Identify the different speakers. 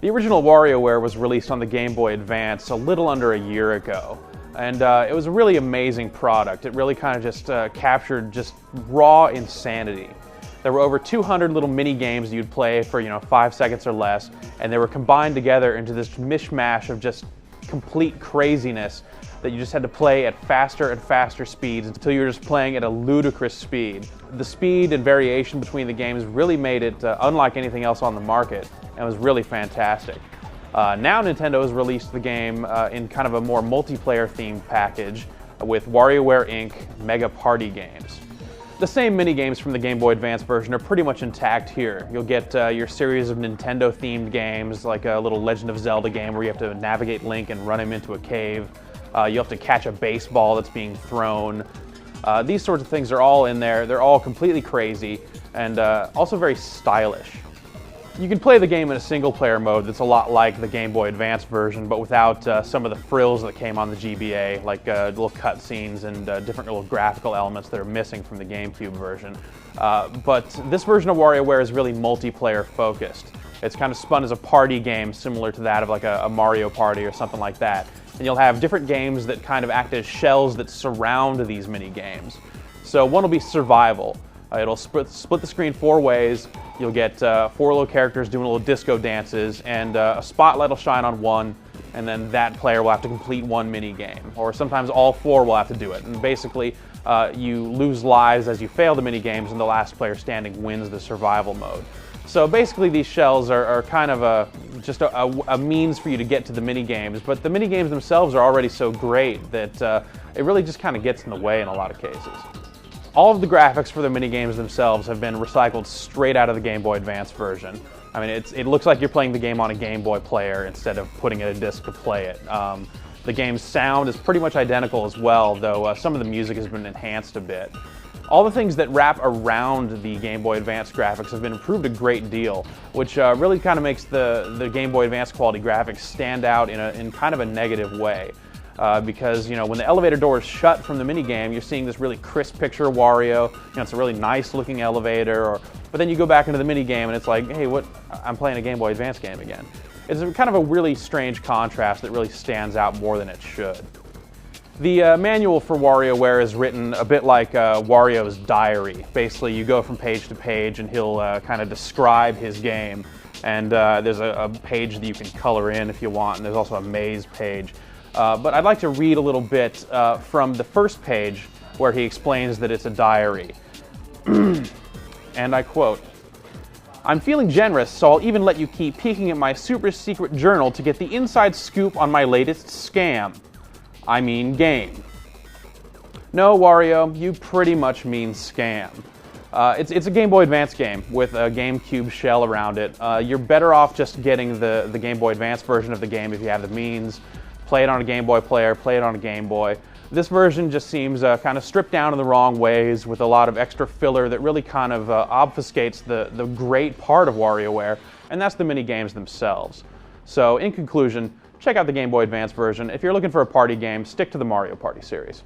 Speaker 1: The original WarioWare was released on the Game Boy Advance a little under a year ago, and it was a really amazing product. It really kind of just captured just raw insanity. There were over 200 little mini games you'd play for 5 seconds or less, and they were combined together into this mishmash of just complete craziness that you just had to play at faster and faster speeds until you were just playing at a ludicrous speed. The speed and variation between the games really made it unlike anything else on the market, and it was really fantastic. Now Nintendo has released the game in kind of a more multiplayer themed package with WarioWare Inc. Mega Party games. The same mini-games from the Game Boy Advance version are pretty much intact here. You'll get your series of Nintendo-themed games, like a little Legend of Zelda game where you have to navigate Link and run him into a cave. You have to catch a baseball that's being thrown. These sorts of things are all in there. They're all completely crazy and also very stylish. You can play the game in a single-player mode that's a lot like the Game Boy Advance version, but without some of the frills that came on the GBA, like little cutscenes and different little graphical elements that are missing from the GameCube version. But this version of WarioWare is really multiplayer focused. It's kind of spun as a party game similar to that of like a Mario Party or something like that. And you'll have different games that kind of act as shells that surround these mini games. So one will be survival. It'll split the screen 4 ways. You'll get 4 little characters doing little disco dances, and a spotlight will shine on one, and then that player will have to complete one mini game. Or sometimes all 4 will have to do it. And basically, you lose lives as you fail the mini games, and the last player standing wins the survival mode. So basically these shells are kind of just a means for you to get to the mini games, but the mini games themselves are already so great that it really just kind of gets in the way in a lot of cases. All of the graphics for the mini games themselves have been recycled straight out of the Game Boy Advance version. I mean, it looks like you're playing the game on a Game Boy player instead of putting in a disc to play it. The game's sound is pretty much identical as well, though some of the music has been enhanced a bit. All the things that wrap around the Game Boy Advance graphics have been improved a great deal, which really kind of makes the Game Boy Advance quality graphics stand out in kind of a negative way. Because when the elevator door is shut from the minigame, you're seeing this really crisp picture of Wario. It's a really nice looking elevator. But then you go back into the minigame and it's like, hey, I'm playing a Game Boy Advance game again. It's kind of a really strange contrast that really stands out more than it should. The manual for WarioWare is written a bit like Wario's diary. Basically, you go from page to page and he'll kind of describe his game. And there's a page that you can color in if you want, and there's also a maze page. But I'd like to read a little bit from the first page where he explains that it's a diary. And I quote, "I'm feeling generous, so I'll even let you keep peeking at my super secret journal to get the inside scoop on my latest scam. I mean game." No, Wario, you pretty much mean scam. It's a Game Boy Advance game with a GameCube shell around it. You're better off just getting the Game Boy Advance version of the game if you have the means. Play it on a Game Boy player, play it on a Game Boy. This version just seems kind of stripped down in the wrong ways with a lot of extra filler that really kind of obfuscates the great part of WarioWare, and that's the mini games themselves. So in conclusion, check out the Game Boy Advance version. If you're looking for a party game, stick to the Mario Party series.